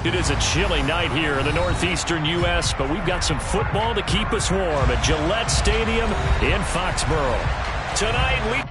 It is a chilly night here in the northeastern U.S., but we've got some football to keep us warm at Gillette Stadium in Foxborough. Tonight, we...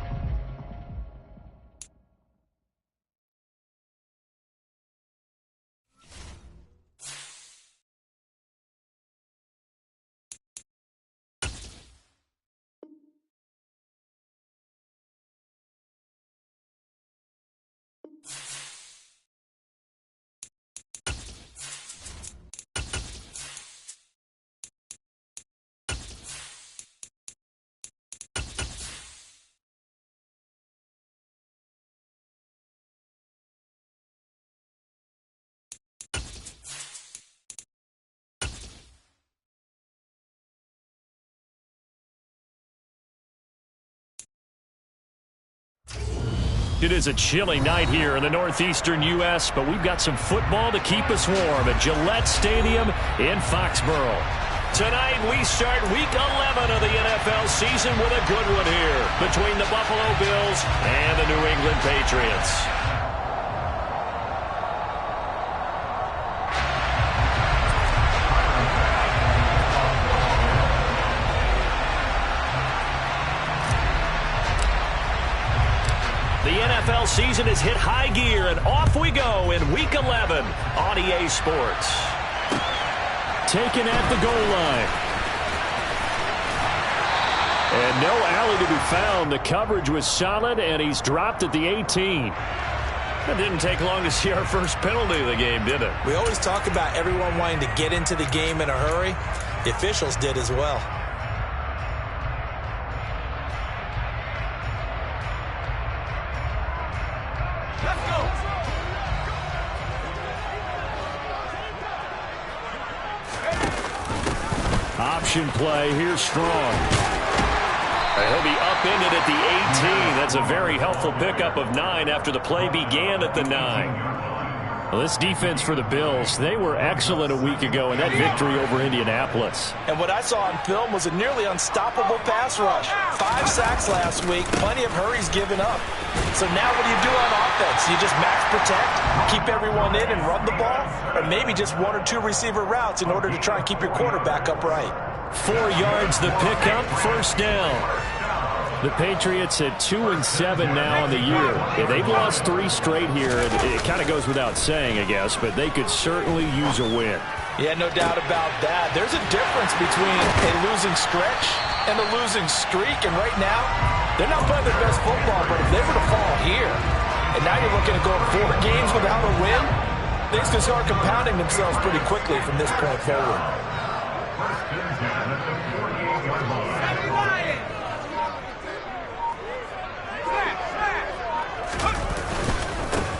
It is a chilly night here in the northeastern U.S., but we've got some football to keep us warm at Gillette Stadium in Foxborough. Tonight, we start Week 11 of the NFL season with a good one here between the Buffalo Bills and the New England Patriots. The NFL season has hit high gear, and off we go in Week 11 on EA Sports. Taken at the goal line. And no alley to be found. The coverage was solid, and he's dropped at the 18. It didn't take long to see our first penalty of the game, did it? We always talk about everyone wanting to get into the game in a hurry. The officials did as well. Option play, here's Strong. He'll be upended at the 18. That's a very helpful pickup of 9 after the play began at the 9. Well, this defense for the Bills, they were excellent a week ago in that victory over Indianapolis. And what I saw on film was a nearly unstoppable pass rush. 5 sacks last week, plenty of hurries given up. So now what do you do on offense? You just max protect, keep everyone in and run the ball? Or maybe just 1 or 2 receiver routes in order to try and keep your quarterback upright? 4 yards the pickup, first down. The Patriots at 2-7 now on the year. Yeah, they've lost 3 straight here. It kind of goes without saying, I guess, but they could certainly use a win. Yeah, no doubt about that. There's a difference between a losing stretch and a losing streak, and right now, they're not playing their best football, but if they were to fall here, and now you're looking to go 4 games without a win, things can start compounding themselves pretty quickly from this point forward.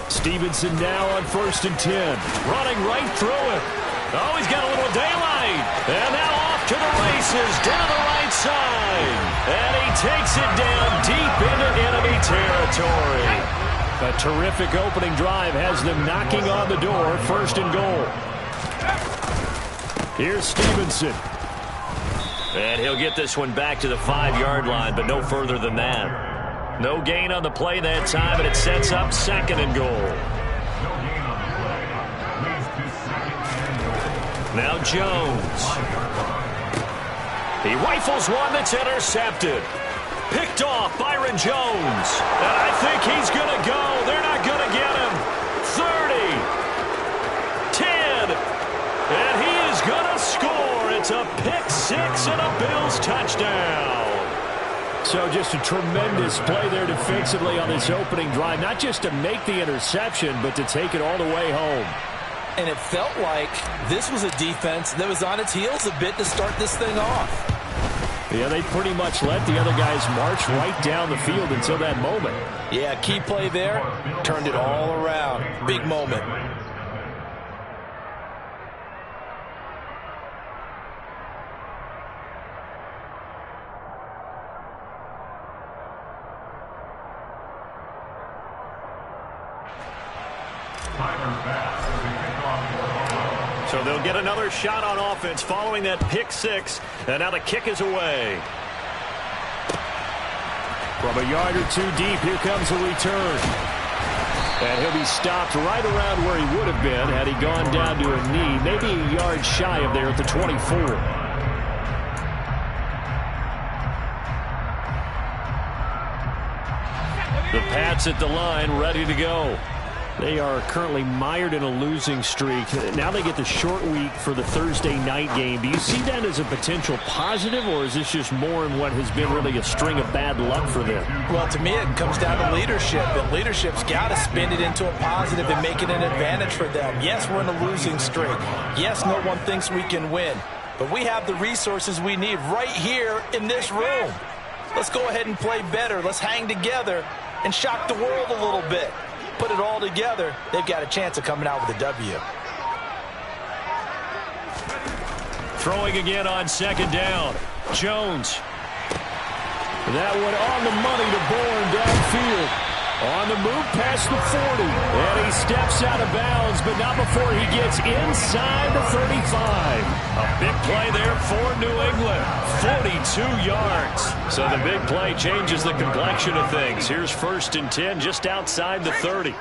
Stevenson now on 1st and 10. Running right through it. Oh, he's got a little daylight. And now off to the races down the right side. And he takes it down deep into enemy territory. A terrific opening drive has them knocking on the door. 1st and goal. Here's Stevenson. And he'll get this one back to the 5-yard line, but no further than that. No gain on the play that time, and it sets up 2nd and goal. Now Jones. He rifles one that's intercepted. Picked off Byron Jones. And I think he's going to go. They're not going to get him. 30. 10. And he is going to score. It's a pick-6 and a Bills touchdown. So just a tremendous play there defensively on this opening drive. Not just to make the interception, but to take it all the way home. And it felt like this was a defense that was on its heels a bit to start this thing off. Yeah, they pretty much let the other guys march right down the field until that moment. Yeah, key play there. Turned it all around. Big moment. So they'll get another shot on offense following that pick-6. And now the kick is away. From a yard or 2 deep, here comes a return. And he'll be stopped right around where he would have been had he gone down to a knee, maybe a yard shy of there at the 24. The Pats at the line, ready to go. They are currently mired in a losing streak. Now they get the short week for the Thursday night game. Do you see that as a potential positive, or is this just more in what has been really a string of bad luck for them? Well, to me, it comes down to leadership, and leadership's got to spin it into a positive and make it an advantage for them. Yes, we're in a losing streak. Yes, no one thinks we can win, but we have the resources we need right here in this room. Let's go ahead and play better. Let's hang together and shock the world a little bit. Put it all together, they've got a chance of coming out with a W. Throwing again on second down. Jones. That one on the money to Bourne downfield. On the move past the 40. And he steps out of bounds, but not before he gets inside the 35. A big play there for New England. 42 yards. So the big play changes the complexion of things. Here's 1st and 10 just outside the 30.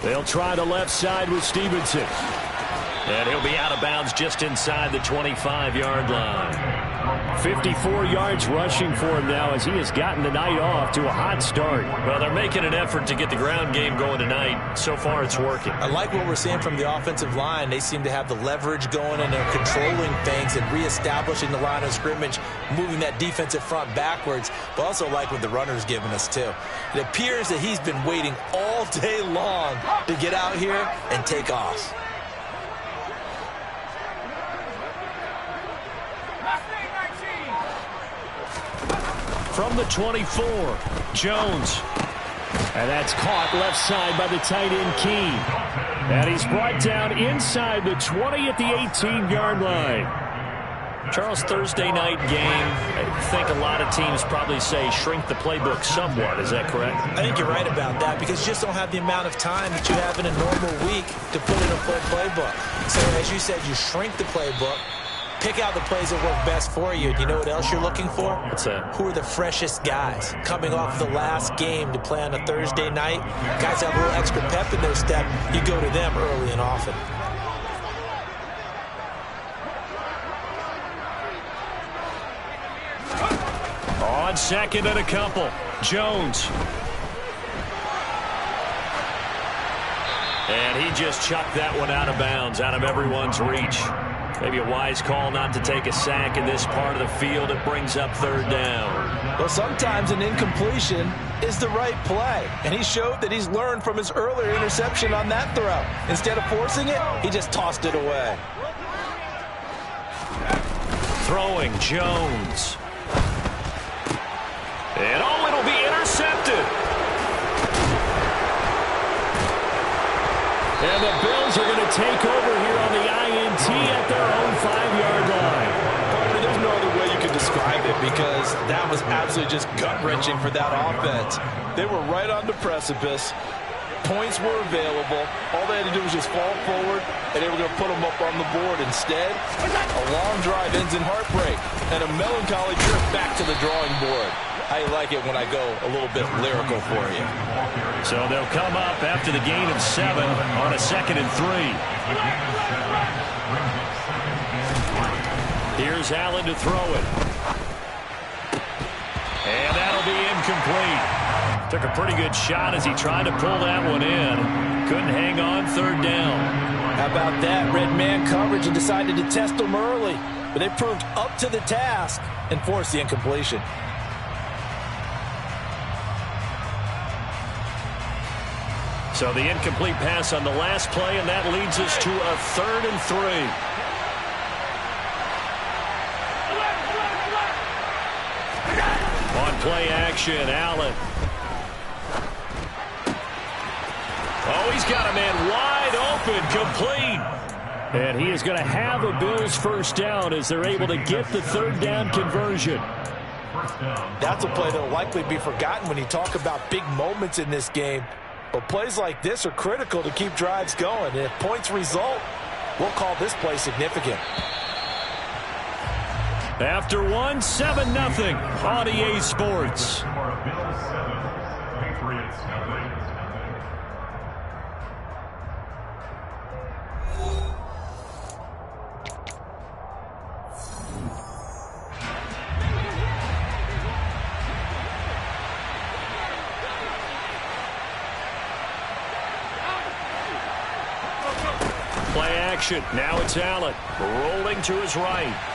They'll try the left side with Stevenson. And he'll be out of bounds just inside the 25-yard line. 54 yards rushing for him now as he has gotten the night off to a hot start. Well, they're making an effort to get the ground game going tonight. So far, it's working. I like what we're seeing from the offensive line. They seem to have the leverage going, and they're controlling things and reestablishing the line of scrimmage, moving that defensive front backwards. But also like what the runner's giving us, too. It appears that he's been waiting all day long to get out here and take off. From the 24, Jones. And that's caught left side by the tight end, Keene. And he's brought down inside the 20 at the 18-yard line. Charles, Thursday night game, I think a lot of teams probably say shrink the playbook somewhat. Is that correct? I think you're right about that because you just don't have the amount of time that you have in a normal week to put in a full playbook. So as you said, you shrink the playbook. Pick out the plays that work best for you. You know what else you're looking for? What's that? Who are the freshest guys coming off the last game to play on a Thursday night? Guys have a little extra pep in their step. You go to them early and often. On second and a couple, Jones. And he just chucked that one out of bounds, out of everyone's reach. Maybe a wise call not to take a sack in this part of the field. It brings up 3rd down. Well, sometimes an incompletion is the right play. And he showed that he's learned from his earlier interception on that throw. Instead of forcing it, he just tossed it away. Throwing, Jones. And oh, it'll be intercepted. And the Bills are going to take over here on the INT at their own 5-yard line. Partner, there's no other way you can describe it because that was absolutely just gut-wrenching for that offense. They were right on the precipice. Points were available. All they had to do was just fall forward, and they were going to put them up on the board. Instead, a long drive ends in heartbreak and a melancholy trip back to the drawing board. I like it when I go a little bit lyrical for you. So they'll come up after the gain of 7 on a 2nd and 3. Here's Allen to throw it. And that'll be incomplete. Took a pretty good shot as he tried to pull that one in. Couldn't hang on 3rd down. How about that? Red man coverage and decided to test them early. But they proved up to the task and forced the incompletion. So the incomplete pass on the last play, and that leads us to a 3rd and 3. On play action, Allen. Oh, he's got a man wide open, complete. And he is going to have a Bills 1st down as they're able to get the 3rd down conversion. That's a play that will likely be forgotten when you talk about big moments in this game. But plays like this are critical to keep drives going. And if points result, we'll call this play significant. After one, 7-0 on EA Sports. Play action. Now it's Allen rolling to his right.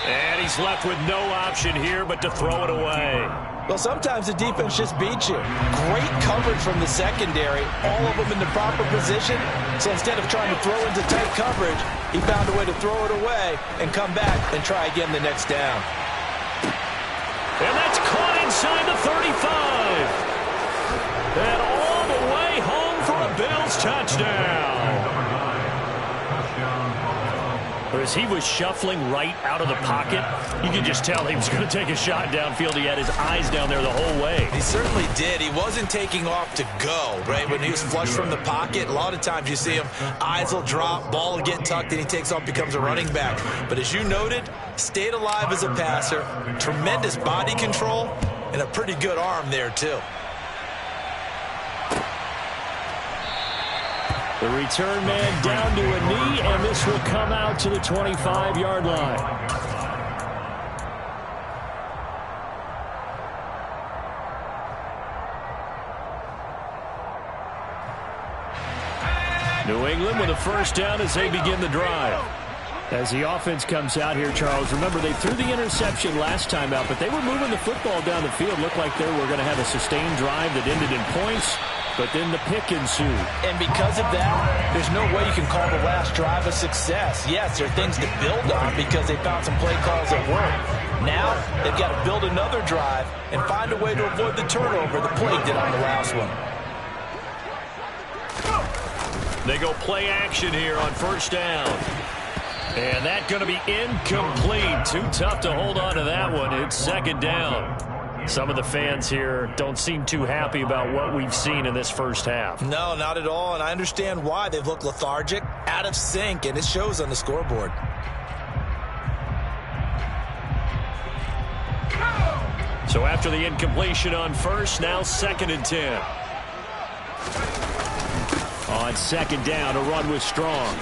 And he's left with no option here but to throw it away. Well, sometimes the defense just beats you. Great coverage from the secondary, all of them in the proper position. So instead of trying to throw into tight coverage, he found a way to throw it away and come back and try again the next down. And that's caught inside the 35. And all the way home for a Bills touchdown. As he was shuffling right out of the pocket, you can just tell he was going to take a shot downfield. He had his eyes down there the whole way. He certainly did. He wasn't taking off to go, right? When he was flush from the pocket, a lot of times you see him, eyes will drop, ball will get tucked, and he takes off, becomes a running back. But as you noted, stayed alive as a passer, tremendous body control, and a pretty good arm there, too. The return man down to a knee, and this will come out to the 25-yard line. New England with a first down as they begin the drive. As the offense comes out here, Charles, remember they threw the interception last time out, but they were moving the football down the field. Looked like they were going to have a sustained drive that ended in points. But then the pick ensued. And because of that, there's no way you can call the last drive a success. Yes, there are things to build on because they found some play calls that work. Now, they've got to build another drive and find a way to avoid the turnover the play did on the last one. They go play action here on first down. And that's going to be incomplete. Too tough to hold on to that one. It's second down. Some of the fans here don't seem too happy about what we've seen in this first half. No, not at all, and I understand why. They've looked lethargic, out of sync, and it shows on the scoreboard. So after the incompletion on first, now 2nd and 10. On second down, a run with Strong.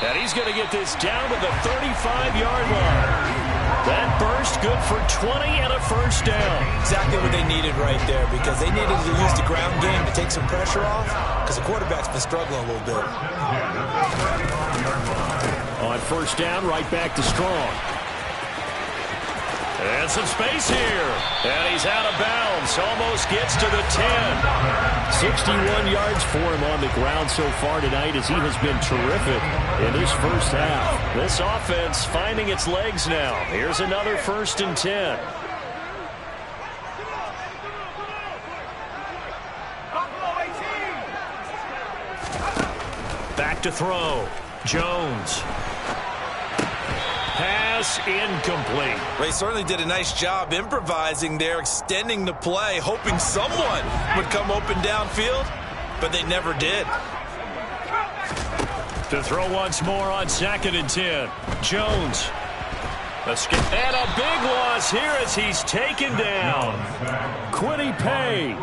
And he's going to get this down to the 35-yard line. That burst good for 20 and a first down. Exactly what they needed right there because they needed to use the ground game to take some pressure off because the quarterback's been struggling a little bit. On first down, right back to Strong. And some space here. And he's out of bounds. Almost gets to the 10. 61 yards for him on the ground so far tonight as he has been terrific in this first half. This offense finding its legs now. Here's another 1st and 10. Back to throw. Jones. Pass incomplete. They certainly did a nice job improvising there, extending the play, hoping someone would come open downfield, but they never did. To throw once more on 2nd and 10. Jones. And a big loss here as he's taken down. Quiddy Pay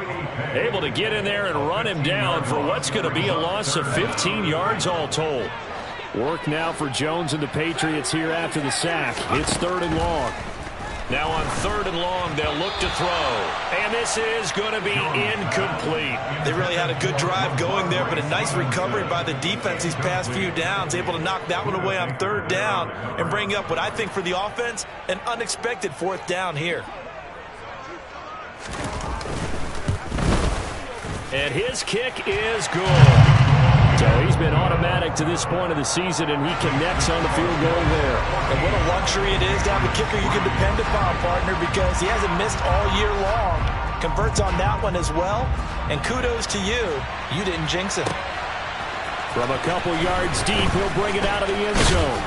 able to get in there and run him down for what's going to be a loss of 15 yards all told. Work now for Jones and the Patriots here after the sack. It's 3rd and long. Now on 3rd and long, they'll look to throw. And this is going to be incomplete. They really had a good drive going there, but a nice recovery by the defense these past few downs, able to knock that one away on 3rd down and bring up what I think for the offense, an unexpected 4th down here. And his kick is good. So he's been automatic to this point of the season, and he connects on the field goal there. And what a luxury it is to have a kicker you can depend upon, partner, because he hasn't missed all year long. Converts on that one as well, and kudos to you. You didn't jinx him. From a couple yards deep, he'll bring it out of the end zone.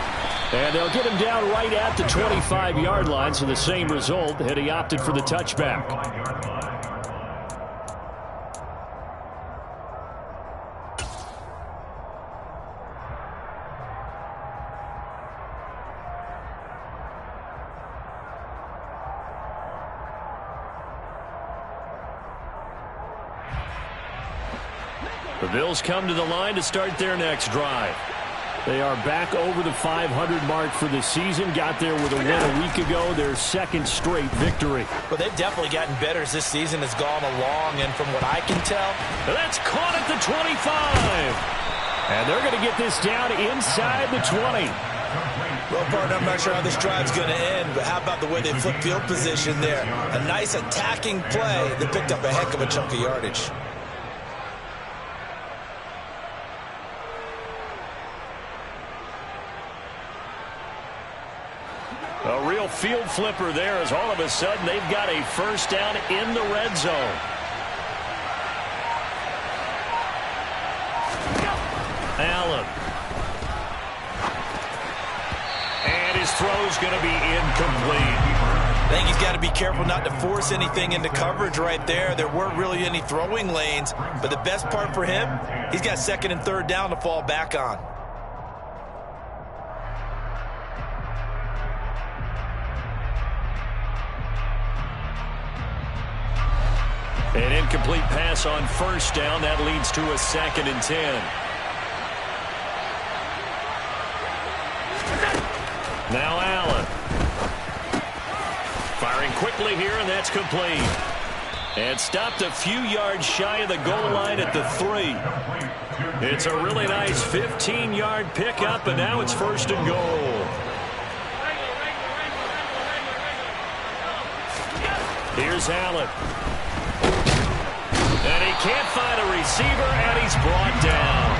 And they'll get him down right at the 25-yard line, so the same result, and he opted for the touchback. The Bills come to the line to start their next drive. They are back over the 500 mark for the season. Got there with a win a week ago, their second straight victory. Well, they've definitely gotten better as this season has gone along, and from what I can tell, that's caught at the 25. And they're going to get this down inside the 20. Well, partner, I'm not sure how this drive's going to end, but how about the way they flip field position there? A nice attacking play that picked up a heck of a chunk of yardage. A real field flipper there as all of a sudden they've got a first down in the red zone. Allen. And his throw's going to be incomplete. I think he's got to be careful not to force anything into coverage right there. There weren't really any throwing lanes, but the best part for him, he's got second and third down to fall back on. An incomplete pass on first down. That leads to a 2nd and 10. Now Allen. Firing quickly here, and that's complete. And stopped a few yards shy of the goal line at the 3. It's a really nice 15-yard pickup, and now it's 1st and goal. Here's Allen. And he can't find a receiver, and he's brought down.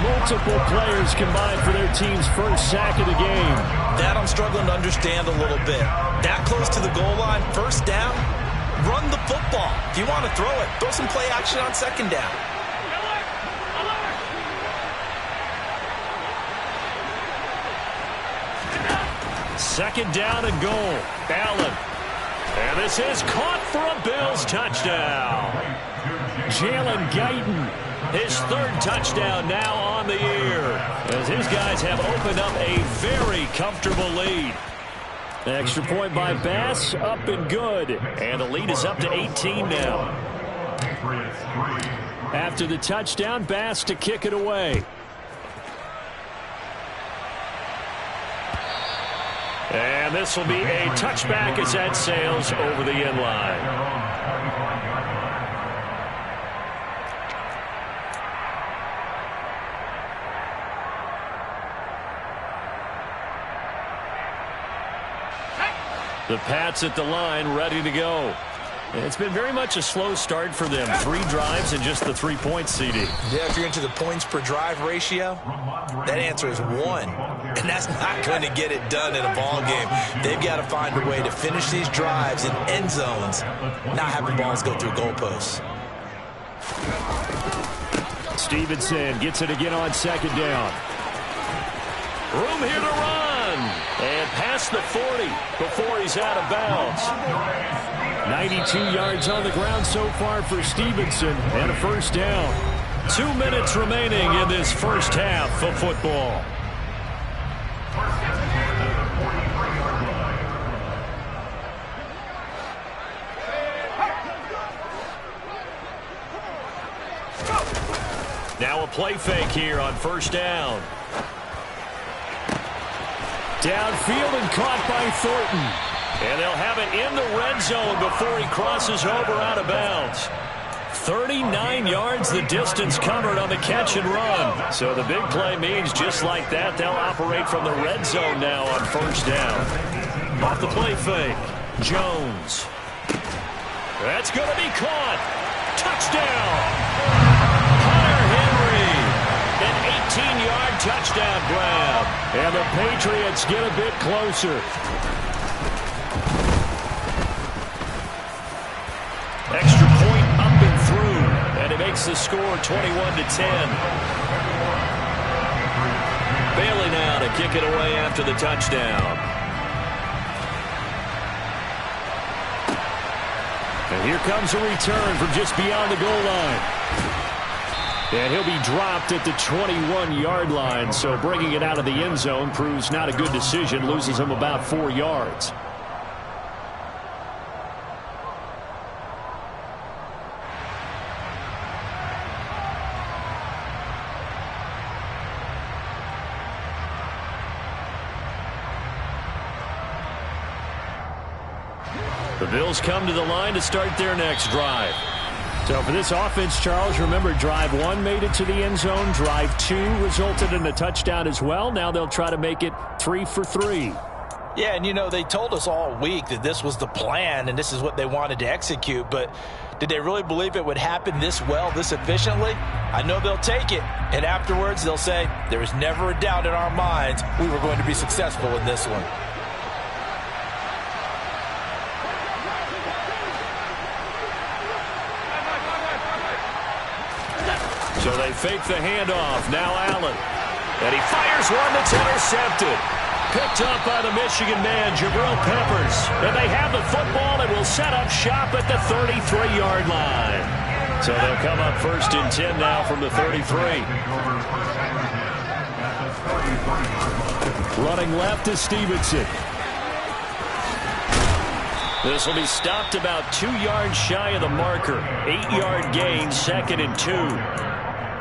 Multiple players combined for their team's first sack of the game. That I'm struggling to understand a little bit. That close to the goal line, first down, run the football. If you want to throw it, throw some play action on second down. Second down and goal. Allen. And this is caught for a Bills touchdown. Jalen Guyton. His 3rd touchdown now on the year, as his guys have opened up a very comfortable lead. Extra point by Bass, up and good. And the lead is up to 18 now. After the touchdown, Bass to kick it away. And this will be a touchback as that sails over the end line. The Pats at the line, ready to go. It's been very much a slow start for them. 3 drives and just the 3 points, CD. Yeah, if you're into the points per drive ratio, that answer is 1. And that's not going to get it done in a ball game. They've got to find a way to finish these drives in end zones, not having balls go through goalposts. Stevenson gets it again on second down. Room here to run. And past the 40 before he's out of bounds. 92 yards on the ground so far for Stevenson, and a first down. 2 minutes remaining in this first half of football. Now a play fake here on first down. Downfield and caught by Thornton. And they'll have it in the red zone before he crosses over out of bounds. 39 yards the distance covered on the catch and run. So the big play means just like that, they'll operate from the red zone now on first down. Off the play fake. Jones. That's going to be caught. Touchdown. An 18-yard touchdown grab. And the Patriots get a bit closer. Extra point up and through. And it makes the score 21-10. Bailey now to kick it away after the touchdown. And here comes a return from just beyond the goal line. And he'll be dropped at the 21-yard line, so bringing it out of the end zone proves not a good decision, loses him about 4 yards. The Bills come to the line to start their next drive. So for this offense, Charles, remember drive 1 made it to the end zone. Drive 2 resulted in a touchdown as well. Now they'll try to make it 3 for 3. Yeah, and you know, they told us all week that this was the plan and this is what they wanted to execute, but did they really believe it would happen this well, this efficiently? I know they'll take it, and afterwards they'll say, there was never a doubt in our minds we were going to be successful in this one. So they fake the handoff. Now Allen. And he fires one that's intercepted. Picked up by the Michigan man, Jabril Peppers. And they have the football and will set up shop at the 33-yard line. So they'll come up 1st and 10 now from the 33. Running left is Stevenson. This will be stopped about 2 yards shy of the marker. 8-yard gain, 2nd and 2.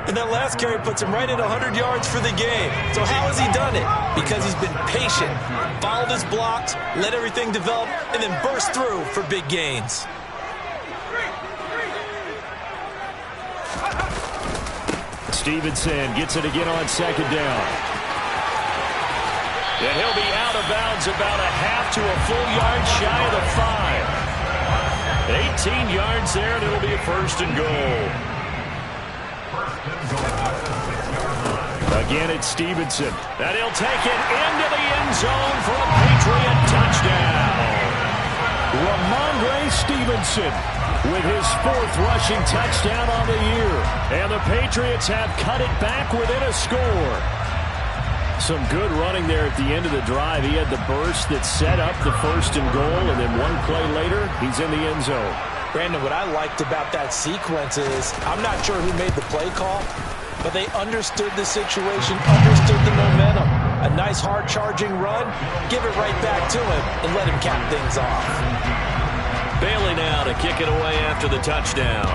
And that last carry puts him right at 100 yards for the game. So how has he done it? Because he's been patient, followed his blocks, let everything develop, and then burst through for big gains. Stevenson gets it again on 2nd down. And he'll be out of bounds about a half to a full yard shy of the 5. 18 yards there, and it'll be a 1st and goal. Again, it's Stevenson. And he'll take it into the end zone for a Patriot touchdown. Ramondre Stevenson with his 4th rushing touchdown on the year. And the Patriots have cut it back within a score. Some good running there at the end of the drive. He had the burst that set up the 1st and goal, and then one play later, he's in the end zone. Brandon, what I liked about that sequence is I'm not sure who made the play call, but they understood the situation, understood the momentum. A nice hard-charging run, give it right back to him, and let him cap things off. Bailey now to kick it away after the touchdown.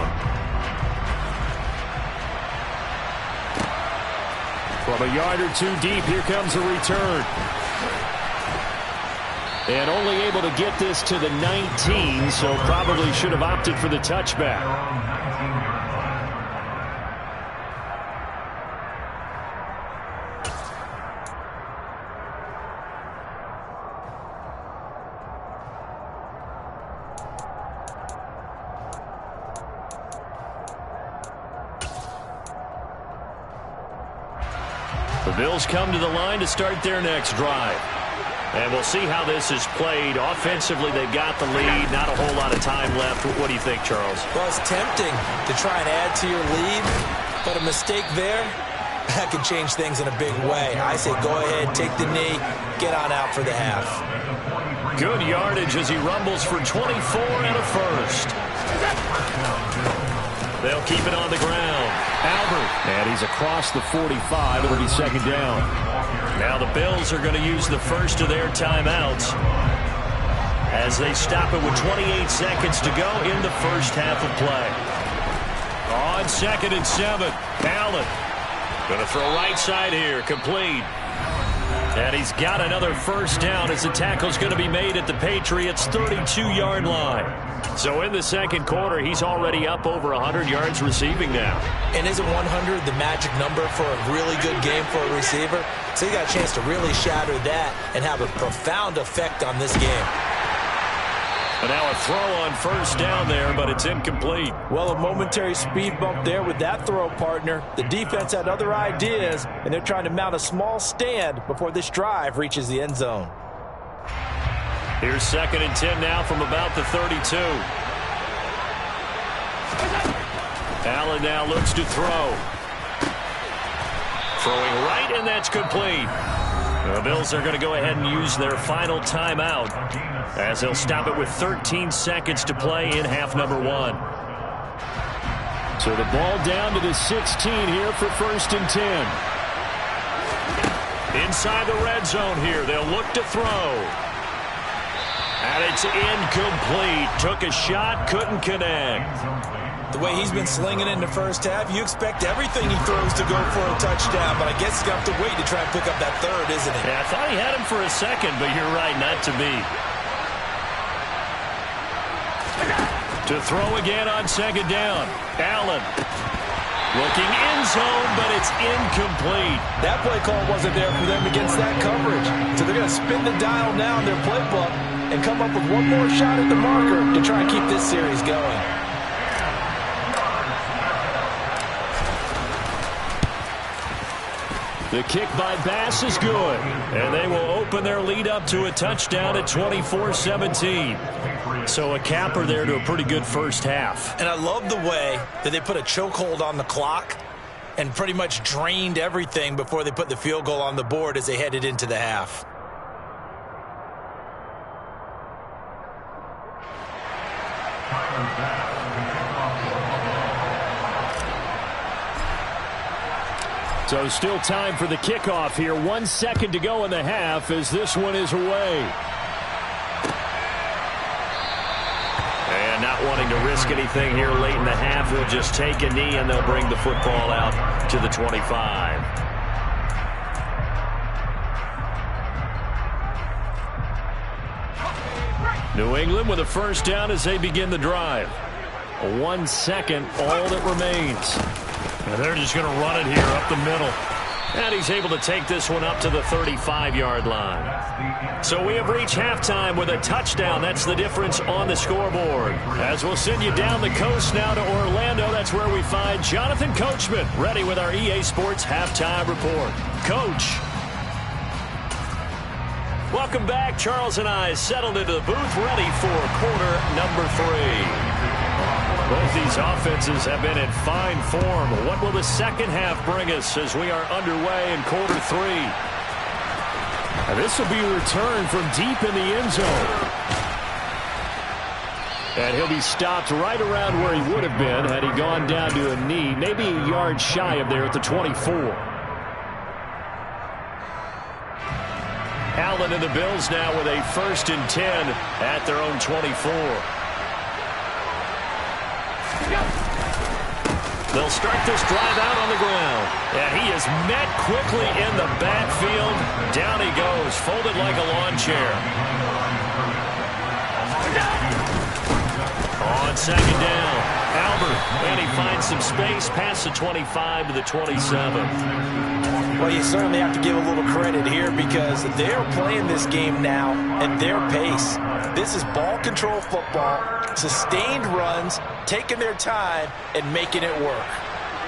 From a yard or 2 deep, here comes a return. And only able to get this to the 19, so probably should have opted for the touchback. The Bills come to the line to start their next drive. And we'll see how this is played. Offensively, they've got the lead. Not a whole lot of time left. What do you think, Charles? Well, it's tempting to try and add to your lead, but a mistake there, that could change things in a big way. I say go ahead, take the knee, get on out for the half. Good yardage as he rumbles for 24 and a 1st. They'll keep it on the ground. Albert. And he's across the 45. It'll be 2nd down. Now the Bills are going to use the first of their timeouts as they stop it with 28 seconds to go in the 1st half of play. On 2nd and 7. Allen. Going to throw right side here. Complete. And he's got another 1st down as the tackle's going to be made at the Patriots' 32-yard line. So in the 2nd quarter, he's already up over 100 yards receiving now. And isn't 100 the magic number for a really good game for a receiver? So you got a chance to really shatter that and have a profound effect on this game. And now a throw on 1st down there, but it's incomplete. Well, a momentary speed bump there with that throw, partner. The defense had other ideas, and they're trying to mount a small stand before this drive reaches the end zone. Here's 2nd and 10 now from about the 32. Allen now looks to throw. Throwing right, and that's complete. The Bills are going to go ahead and use their final timeout as they'll stop it with 13 seconds to play in half number 1. So the ball down to the 16 here for 1st and 10. Inside the red zone here, they'll look to throw. And it's incomplete. Took a shot, couldn't connect. The way he's been slinging in the 1st half, you expect everything he throws to go for a touchdown, but I guess he's going to have to wait to try and pick up that 3rd, isn't he? Yeah, I thought he had him for a second, but you're right, not to be. To throw again on second down. Allen looking end zone, but it's incomplete. That play call wasn't there for them against that coverage. So they're going to spin the dial now in their playbook and come up with one more shot at the marker to try and keep this series going. The kick by Bass is good, and they will open their lead up to a touchdown at 24-17. So a capper there to a pretty good first half. And I love the way that they put a chokehold on the clock and pretty much drained everything before they put the field goal on the board as they headed into the half. So still time for the kickoff here. 1 second to go in the half as this one is away. And not wanting to risk anything here late in the half, they'll just take a knee and they'll bring the football out to the 25. New England with a first down as they begin the drive. 1 second, all that remains. And they're just going to run it here up the middle. And he's able to take this one up to the 35-yard line. So we have reached halftime with a touchdown. That's the difference on the scoreboard. As we'll send you down the coast now to Orlando, that's where we find Jonathan Coachman, ready with our EA Sports Halftime Report. Coach. Welcome back. Charles and I settled into the booth, ready for quarter number 3. Both these offenses have been in fine form. What will the second half bring us as we are underway in quarter 3? Now this will be a return from deep in the end zone. And he'll be stopped right around where he would have been had he gone down to a knee, maybe a yard shy of there at the 24. Allen and the Bills now with a 1st and 10 at their own 24. They'll start this drive out on the ground. And he is met quickly in the backfield. Down he goes, folded like a lawn chair. On second down, Albert. And he finds some space past the 25 to the 27. Well, you certainly have to give a little credit here because they're playing this game now at their pace. This is ball control football, sustained runs, taking their time, and making it work.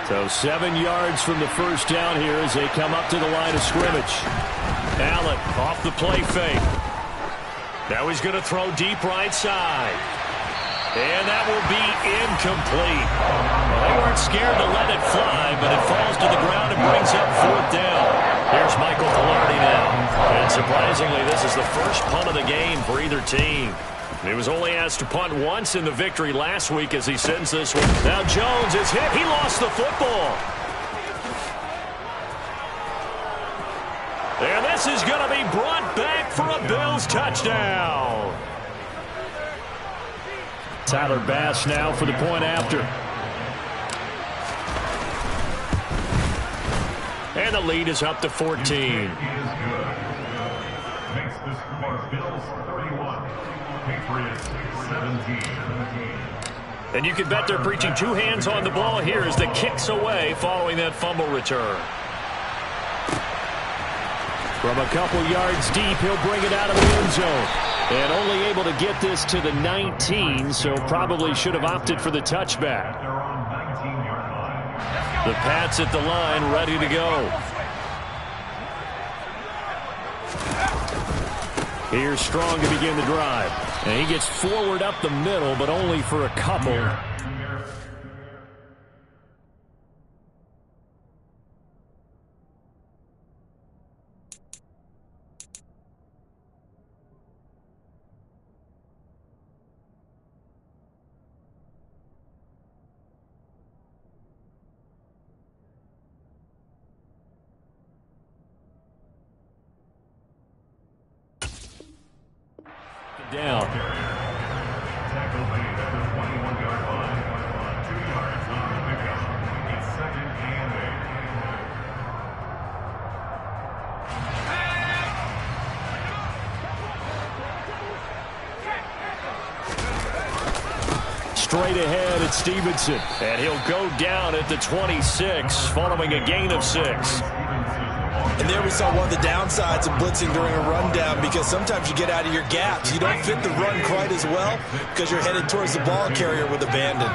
So 7 yards from the first down here as they come up to the line of scrimmage. Allen off the play fake. Now he's going to throw deep right side. And that will be incomplete. Well, they weren't scared to let it fly, but it falls to the ground and brings up 4th down. Here's Michael Velarde now. And surprisingly, this is the first punt of the game for either team. He was only asked to punt once in the victory last week as he sends this one. Now Jones is hit. He lost the football. And this is going to be brought back for a Bills touchdown. Tyler Bass now for the point after. And the lead is up to 14. And you can bet they're preaching 2 hands on the ball here as the kick's away following that fumble return. From a couple yards deep, he'll bring it out of the end zone. And only able to get this to the 19, so probably should have opted for the touchback. The Pats at the line, ready to go. Here's Strong to begin the drive. And he gets forward up the middle, but only for a couple. Down. straight ahead at Stevenson. And he'll go down at the 26 following a gain of 6. And there we saw one of the downsides of blitzing during a rundown, because sometimes you get out of your gaps. You don't fit the run quite as well because you're headed towards the ball carrier with abandon.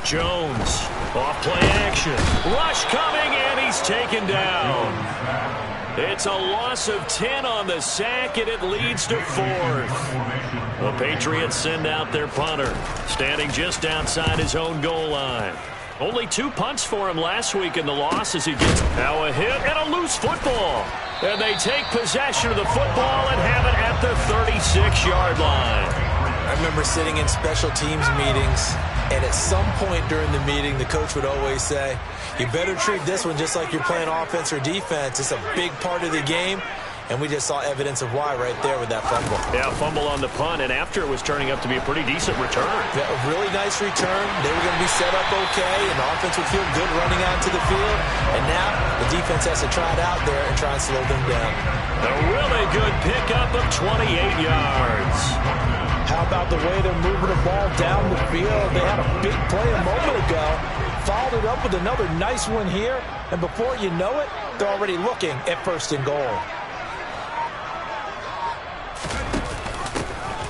Jones, off play action. Rush coming, and he's taken down. It's a loss of 10 on the sack, and it leads to 4th. The Patriots send out their punter, standing just outside his own goal line. Only 2 punts for him last week in the loss as he gets now a hit and a loose football. And they take possession of the football and have it at the 36-yard line. I remember sitting in special teams meetings, and at some point during the meeting, the coach would always say, you better treat this one just like you're playing offense or defense. It's a big part of the game, and we just saw evidence of why right there with that fumble. Yeah, fumble on the punt, and after it was turning up to be a pretty decent return. Yeah, a really nice return. They were going to be set up okay, and the offense would feel good running out to the field. And now the defense has to try it out there and try and slow them down. A really good pickup of 28 yards. How about the way they're moving the ball down the field? They had a big play a moment ago, followed it up with another nice one here, and before you know it, they're already looking at 1st and goal.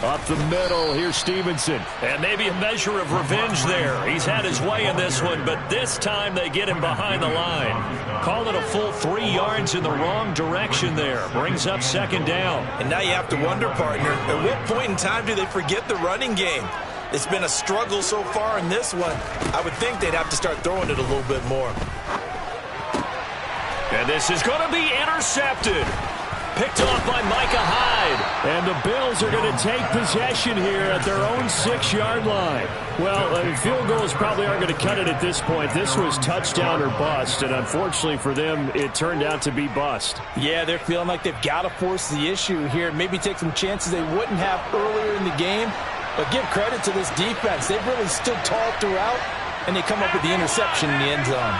Up the middle, here's Stevenson. And maybe a measure of revenge there. He's had his way in this one, but this time they get him behind the line. Call it a full 3 yards in the wrong direction there. Brings up 2nd down. And now you have to wonder, partner, at what point in time do they forget the running game? It's been a struggle so far in this one. I would think they'd have to start throwing it a little bit more. And this is going to be intercepted. Picked off by Micah Hyde. And the Bills are going to take possession here at their own 6-yard line. Well, field goals probably aren't going to cut it at this point. This was touchdown or bust, and unfortunately for them, it turned out to be bust. Yeah, they're feeling like they've got to force the issue here, maybe take some chances they wouldn't have earlier in the game. But give credit to this defense. They've really stood tall throughout, and they come up with the interception in the end zone.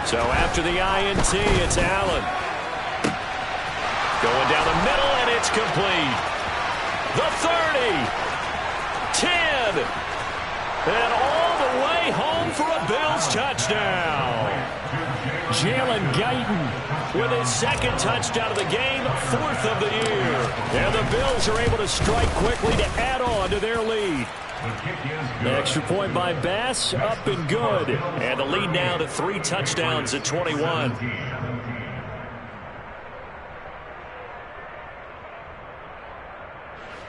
So after the INT, it's Allen. Going down the middle, and it's complete. The 30. 10. And all the way home for a Bills touchdown. Jalen Guyton with his 2nd touchdown of the game, 4th of the year. And the Bills are able to strike quickly to add on to their lead. The extra point by Bass, up and good. And the lead now to 3 touchdowns at 21.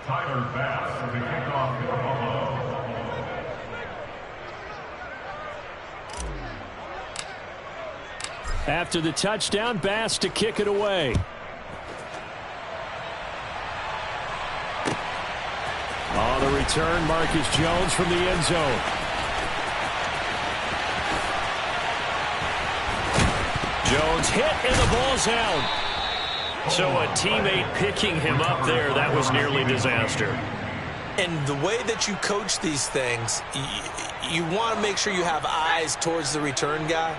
Tyler Bass for the kickoff for Buffalo. After the touchdown, Bass to kick it away. On the return, Marcus Jones from the end zone. Jones hit, and the ball's out. So a teammate picking him up there, that was nearly disaster. And the way that you coach these things, you want to make sure you have eyes towards the return guy,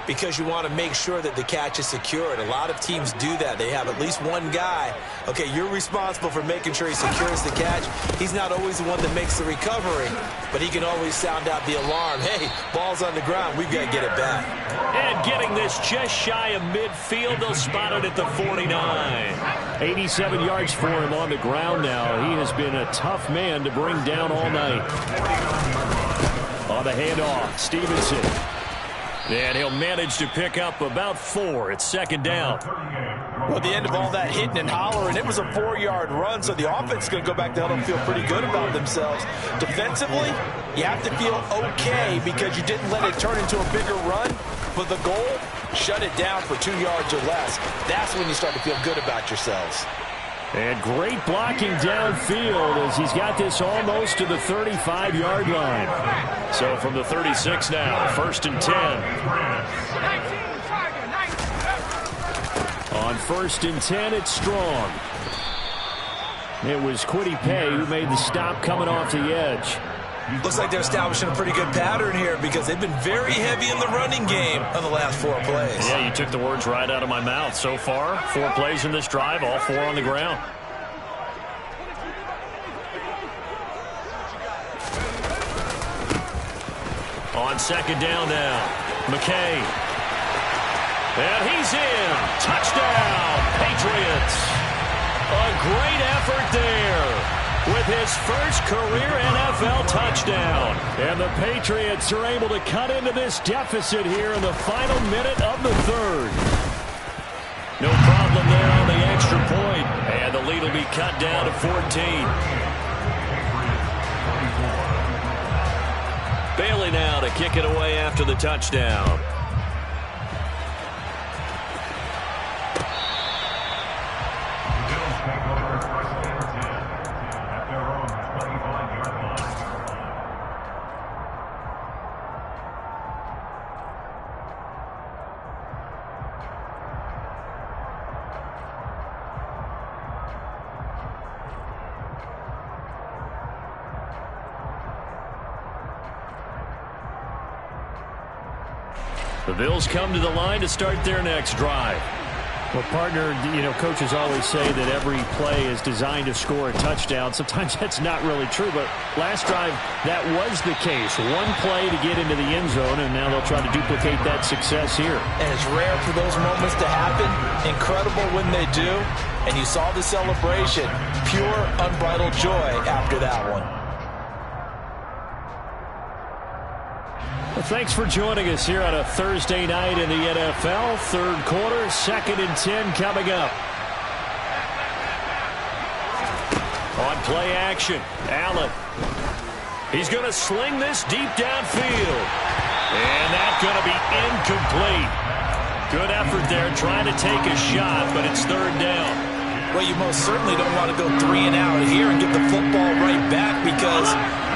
because you want to make sure that the catch is secured. A lot of teams do that. They have at least one guy. Okay, you're responsible for making sure he secures the catch. He's not always the one that makes the recovery, but he can always sound out the alarm. Hey, ball's on the ground. We've got to get it back. And getting this just shy of midfield, they'll spot it at the 49. 87 yards for him on the ground now. He has been a tough man to bring down all night. On the handoff, Stevenson. And he'll manage to pick up about 4. It's 2nd down. Well, at the end of all that hitting and hollering, it was a 4-yard run, so the offense is going to go back to help them feel pretty good about themselves. Defensively, you have to feel okay because you didn't let it turn into a bigger run. But the goal, shut it down for 2 yards or less. That's when you start to feel good about yourselves. And great blocking downfield as he's got this almost to the 35-yard line. So from the 36 now, 1st and 10. On 1st and 10, it's Strong. It was Kwity Paye who made the stop coming off the edge. Looks like they're establishing a pretty good pattern here because they've been very heavy in the running game on the last 4 plays. Yeah, you took the words right out of my mouth. So far, 4 plays in this drive, all 4 on the ground. On second down now, McKay. And he's in. Touchdown, Patriots. A great effort there with his first career NFL touchdown. And the Patriots are able to cut into this deficit here in the final minute of the third. No problem there on the extra point. And the lead will be cut down to 14. Bailey now to kick it away after the touchdown. The Bills come to the line to start their next drive. Well, partner, coaches always say that every play is designed to score a touchdown. Sometimes that's not really true, but last drive, that was the case. One play to get into the end zone, and now they'll try to duplicate that success here. And it's rare for those moments to happen. Incredible when they do. And you saw the celebration. Pure, unbridled joy after that one. Well, thanks for joining us here on a Thursday night in the NFL. Third quarter, 2nd and 10 coming up. On play action, Allen. He's going to sling this deep downfield. And that's going to be incomplete. Good effort there trying to take a shot, but it's third down. Well, you most certainly don't want to go 3 and out here and get the football right back because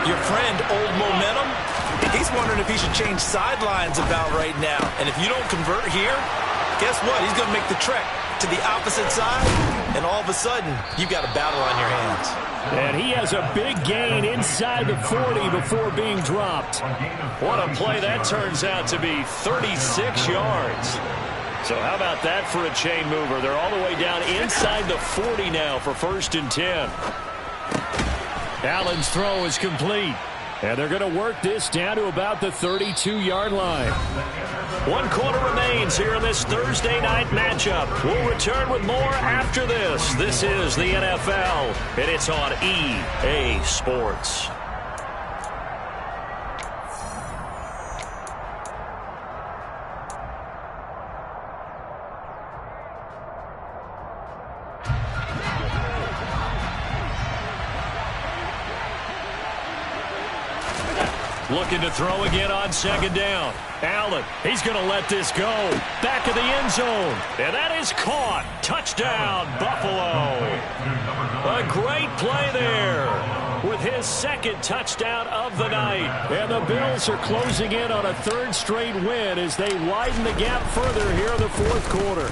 your friend, Old Momentum, he's wondering if he should change sidelines about right now. And if you don't convert here, guess what? He's going to make the trek to the opposite side, and all of a sudden, you've got a battle on your hands. And he has a big gain inside the 40 before being dropped. What a play that turns out to be, 36 yards. So how about that for a chain mover? They're all the way down inside the 40 now for 1st and 10. Allen's throw is complete. And they're going to work this down to about the 32-yard line. 1 quarter remains here in this Thursday night matchup. We'll return with more after this. This is the NFL, and it's on EA Sports. Looking to throw again on 2nd down. Allen, he's going to let this go. Back of the end zone. And that is caught. Touchdown, Buffalo. A great play there with his 2nd touchdown of the night. And the Bills are closing in on a 3rd straight win as they widen the gap further here in the 4th quarter.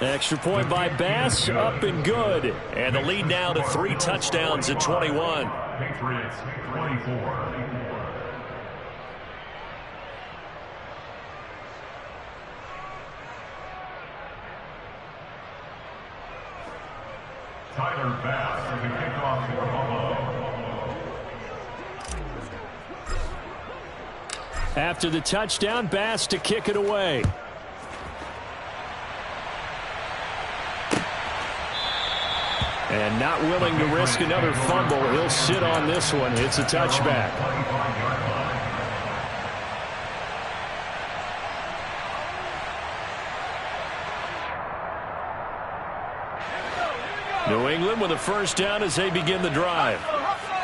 Extra point by Bass, up and good. And the lead now to 3 touchdowns at 21. Patriots 24. Tyler Bass for the kickoff for Buffalo. After the touchdown, Bass to kick it away. And not willing to risk another fumble. He'll sit on this one. It's a touchback. New England with a 1st down as they begin the drive.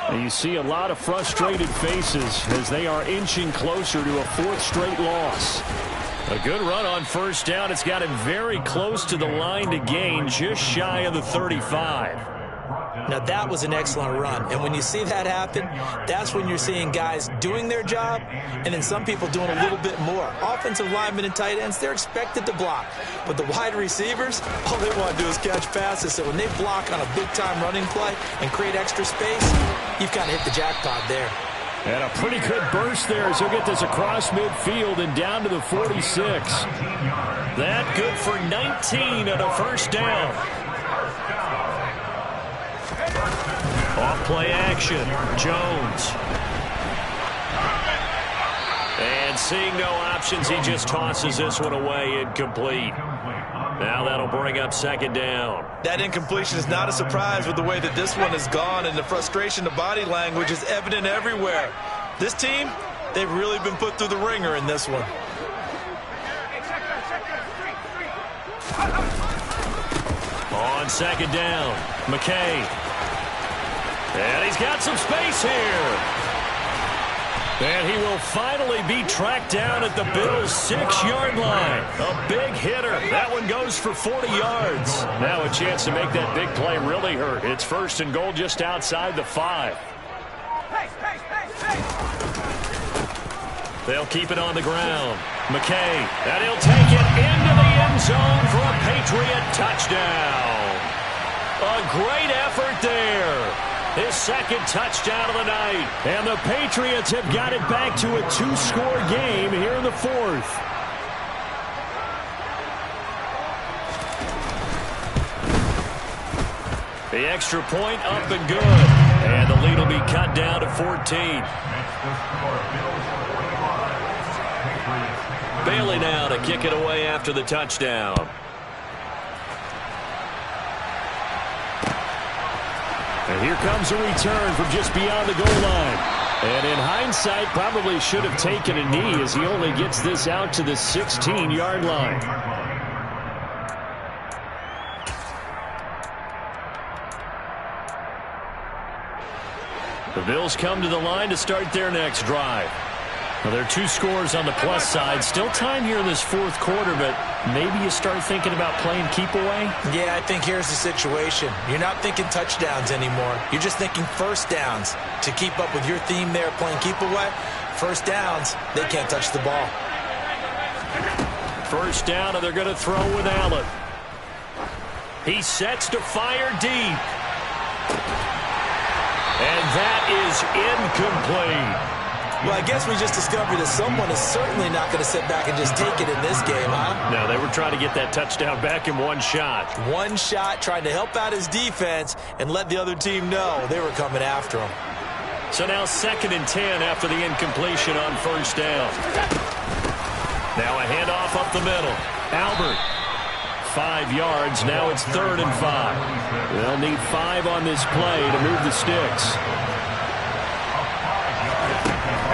And you see a lot of frustrated faces as they are inching closer to a 4th straight loss. A good run on 1st down. It's got him very close to the line to gain, just shy of the 35. Now, that was an excellent run. And when you see that happen, that's when you're seeing guys doing their job and then some people doing a little bit more. Offensive linemen and tight ends, they're expected to block. But the wide receivers, all they want to do is catch passes. So when they block on a big-time running play and create extra space, you've kind of hit the jackpot there. And a pretty good burst there as he'll get this across midfield and down to the 46. That good for 19 on a first down. Off play action. Jones. And seeing no options, he just tosses this one away, incomplete. Now that'll bring up second down. That incompletion is not a surprise with the way that this one has gone, and the frustration, the body language is evident everywhere. This team, they've really been put through the ringer in this one. On second down, McKay. And he's got some space here. And he will finally be tracked down at the Bills' 6-yard line. A big hitter. That one goes for 40 yards. Now a chance to make that big play really hurt. It's first and goal just outside the 5. They'll keep it on the ground. McKay, and he'll take it into the end zone for a Patriot touchdown. A great effort there. His second touchdown of the night. And the Patriots have got it back to a 2-score game here in the 4th. The extra point up and good. And the lead will be cut down to 14. Bailey now to kick it away after the touchdown. And here comes a return from just beyond the goal line. And in hindsight, probably should have taken a knee as he only gets this out to the 16-yard line. The Bills come to the line to start their next drive. Well, there are 2 scores on the plus side. Still time here in this 4th quarter, but maybe you start thinking about playing keep away? Yeah, I think here's the situation. You're not thinking touchdowns anymore. You're just thinking first downs. To keep up with your theme there, playing keep away, first downs, they can't touch the ball. First down, and they're going to throw with Allen. He sets to fire deep. And that is incomplete. Well, I guess we just discovered that someone is certainly not going to sit back and just take it in this game, huh? No, they were trying to get that touchdown back in one shot. One shot, trying to help out his defense and let the other team know they were coming after him. So now 2nd and 10 after the incompletion on first down. Now a handoff up the middle. Albert. 5 yards. Now it's 3rd and 5. They'll need 5 on this play to move the sticks.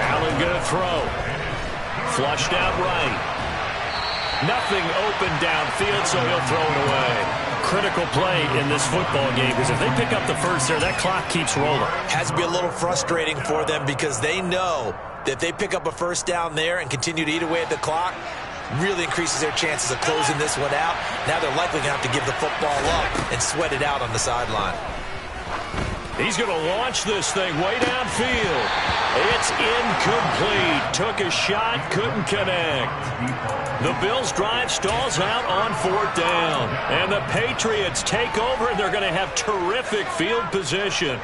Allen going to throw. Flushed out right. Nothing open downfield, so he'll throw it away. Critical play in this football game, because if they pick up the first there, that clock keeps rolling. Has to be a little frustrating for them because they know that if they pick up a first down there and continue to eat away at the clock, really increases their chances of closing this one out. Now they're likely going to have to give the football up and sweat it out on the sideline. He's going to launch this thing way downfield. It's incomplete. Took a shot, couldn't connect. The Bills' drive stalls out on 4th down. And the Patriots take over, and they're going to have terrific field position.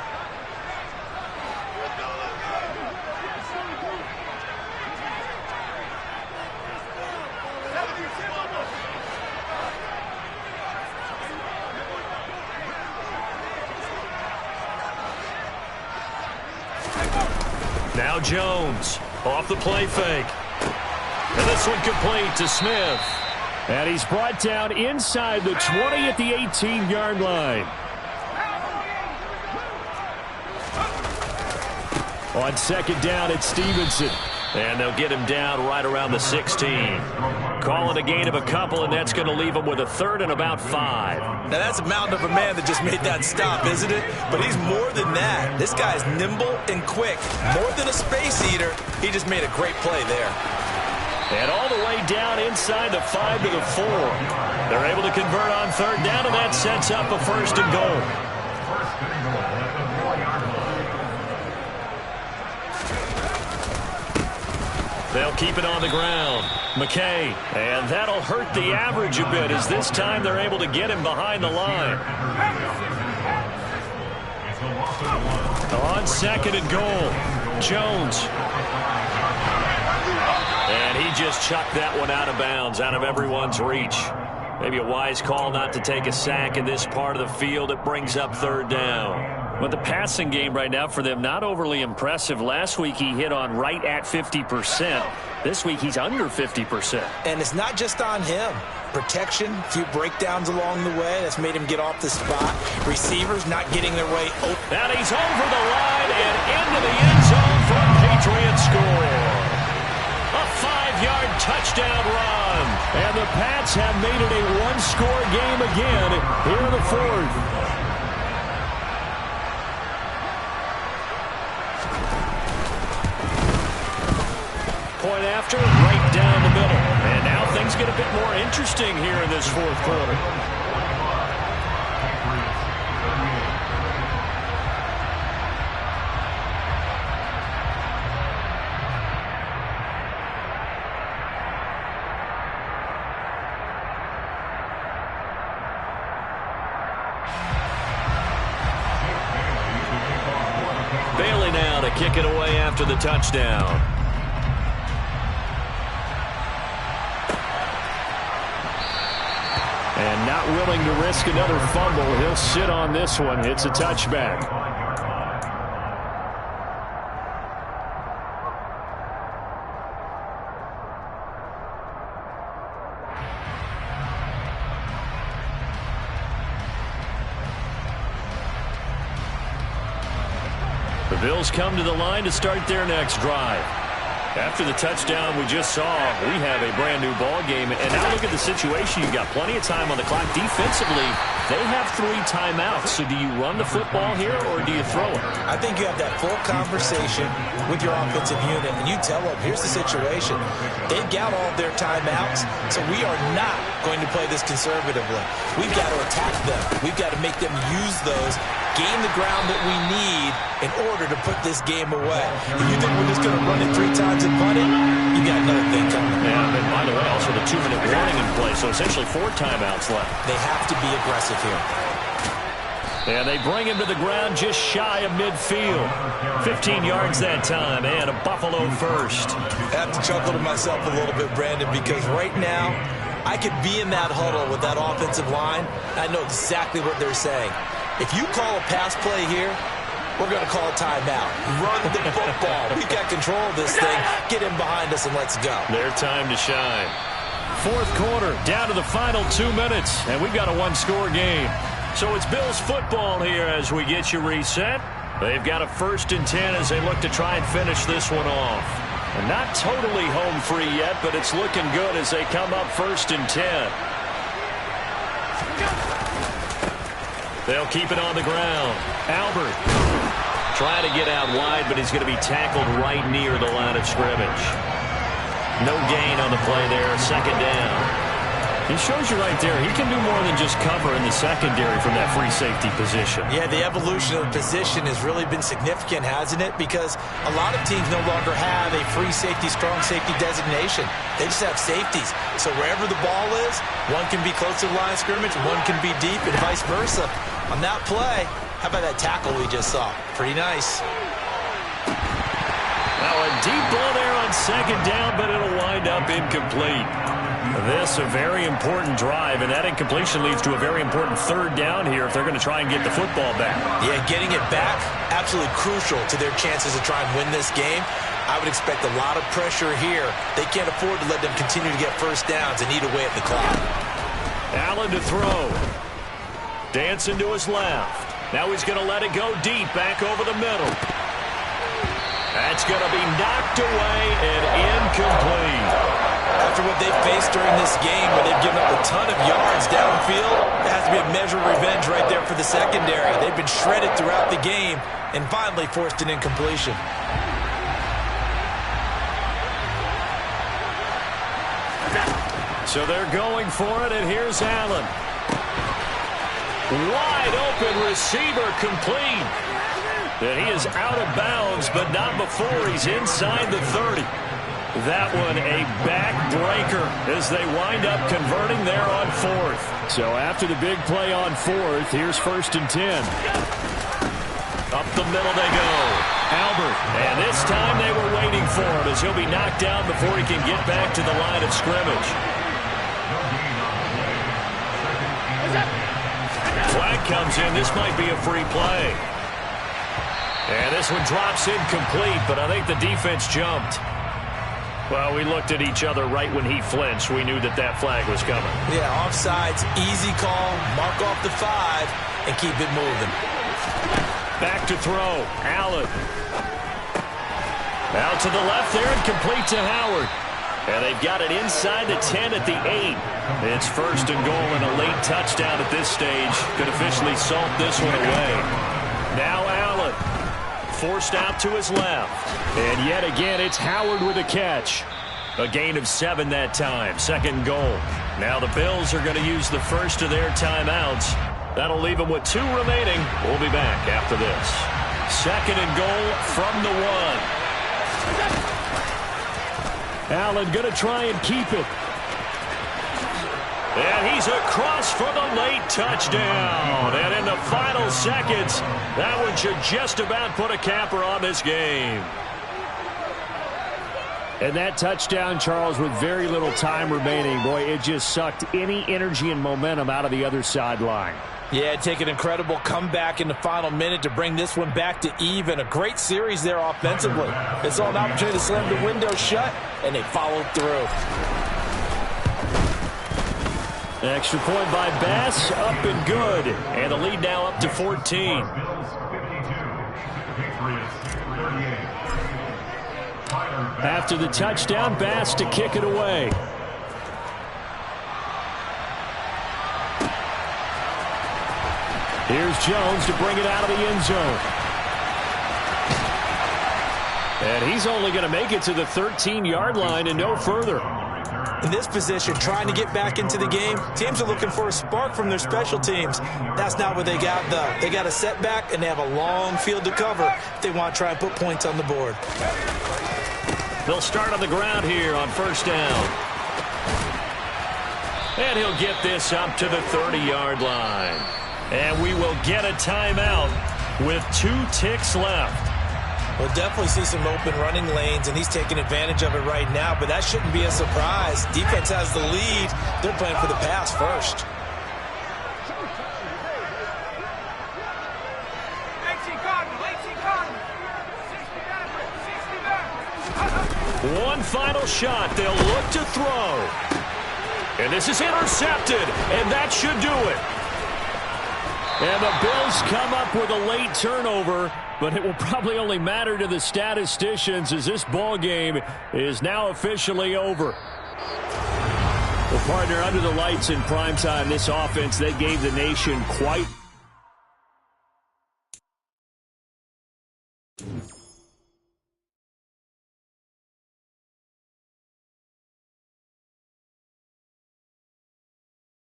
Now Jones off the play fake. And this one complete to Smith. And he's brought down inside the 20 at the 18-yard line. On 2nd down, it's Stevenson. And they'll get him down right around the 16. Call it a gain of a couple, and that's going to leave him with a 3rd and about 5. Now that's a mountain of a man that just made that stop, isn't it? But he's more than that. This guy's nimble and quick. More than a space eater, he just made a great play there. And all the way down inside the 5 to the 4. They're able to convert on 3rd down, and that sets up a 1st and goal. They'll keep it on the ground. McKay, and that'll hurt the average a bit as this time they're able to get him behind the line. On 2nd and goal. Jones. And he just chucked that one out of bounds, out of everyone's reach. Maybe a wise call not to take a sack in this part of the field. It brings up third down. But the passing game right now for them, not overly impressive. Last week he hit on right at 50%. This week he's under 50%. And it's not just on him. Protection, a few breakdowns along the way. That's made him get off the spot. Receivers not getting their way open. And he's over the line and into the end zone for a Patriot score. A 5-yard touchdown run. And the Pats have made it a one-score game again here in the fourth. Point after, right down the middle. And now things get a bit more interesting here in this fourth quarter. Bailey now to kick it away after the touchdown. And not willing to risk another fumble. He'll sit on this one. It's a touchback. The Bills come to the line to start their next drive. After the touchdown we just saw, we have a brand-new ball game. And now look at the situation. You've got plenty of time on the clock. Defensively, they have 3 timeouts. So do you run the football here or do you throw it? I think you have that full conversation with your offensive unit, and you tell them, here's the situation. They've got all of their timeouts, so we are not going to play this conservatively. We've got to attack them. We've got to make them use those, gain the ground that we need in order to put this game away. If you think we're just going to run it 3 times and punt it, you got another thing coming. Yeah, and by the way, also the 2-minute warning in play, so essentially 4 timeouts left. They have to be aggressive here. And they bring him to the ground just shy of midfield. 15 yards that time, and a Buffalo first. I have to chuckle to myself a little bit, Brandon, because right now I could be in that huddle with that offensive line. I know exactly what they're saying. If you call a pass play here, we're going to call a timeout. Run the football. We've got control of this thing. Get him behind us and let's go. Their time to shine. Fourth quarter, down to the final 2 minutes, and we've got a one-score game. So it's Bills football here as we get you reset. They've got a 1st and 10 as they look to try and finish this one off. And not totally home free yet, but it's looking good as they come up 1st and 10. They'll keep it on the ground. Albert trying to get out wide, but he's going to be tackled right near the line of scrimmage. No gain on the play there. 2nd down. He shows you right there, he can do more than just cover in the secondary from that free safety position. Yeah, the evolution of the position has really been significant, hasn't it? Because a lot of teams no longer have a free safety, strong safety designation. They just have safeties. So wherever the ball is, one can be close to the line of scrimmage, one can be deep, and vice versa. On that play, how about that tackle we just saw? Pretty nice. Now a deep ball there on 2nd down, but it'll wind up incomplete. This a very important drive, and that incompletion leads to a very important 3rd down here if they're going to try and get the football back. Yeah, getting it back, absolutely crucial to their chances to try and win this game. I would expect a lot of pressure here. They can't afford to let them continue to get 1st downs and eat away at the clock. Allen to throw. Dancing to his left. Now he's going to let it go deep, back over the middle. That's going to be knocked away and incomplete. After what they've faced during this game, where they've given up a ton of yards downfield, it has to be a measure of revenge right there for the secondary. They've been shredded throughout the game and finally forced an incompletion. So they're going for it, and here's Allen. Wide open receiver complete. And he is out of bounds, but not before he's inside the 30. That one a backbreaker as they wind up converting there on 4th. So after the big play on 4th, here's 1st and 10. Up the middle they go. Albert. And this time they were waiting for him as he'll be knocked down before he can get back to the line of scrimmage. Flag comes in. This might be a free play. And this one drops incomplete, but I think the defense jumped. Well, we looked at each other right when he flinched. We knew that that flag was coming. Yeah, offsides, easy call, mark off the 5, and keep it moving. Back to throw. Allen. Out to the left there and complete to Howard. And they've got it inside the 10 at the 8. It's first and goal and a late touchdown at this stage. Could officially salt this one away. Now Allen. Forced out to his left. And yet again, it's Howard with a catch. A gain of 7 that time. Second goal. Now the Bills are going to use the first of their timeouts. That'll leave them with 2 remaining. We'll be back after this. Second and goal from the 1. Allen going to try and keep it. And he's across for the late touchdown. And in the final seconds, that one should just about put a capper on this game. And that touchdown, Charles, with very little time remaining, boy, it just sucked any energy and momentum out of the other sideline. Yeah, take an incredible comeback in the final minute to bring this one back to even. A great series there offensively. They saw an opportunity to slam the window shut, and they followed through. Extra point by Bass, up and good. And the lead now up to 14. After the touchdown, Bass to kick it away. Here's Jones to bring it out of the end zone. And he's only going to make it to the 13-yard line and no further. In this position, trying to get back into the game, teams are looking for a spark from their special teams. That's not what they got, though. They got a setback, and they have a long field to cover if they want to try and put points on the board. They'll start on the ground here on first down. And he'll get this up to the 30-yard line. And we will get a timeout with 2 ticks left. We'll definitely see some open running lanes, and he's taking advantage of it right now, but that shouldn't be a surprise. Defense has the lead. They're playing for the pass first. One final shot. They'll look to throw. And this is intercepted, and that should do it. And the Bills come up with a late turnover, but it will probably only matter to the statisticians as this ball game is now officially over. Well, partner, under the lights in primetime, this offense, they gave the nation quite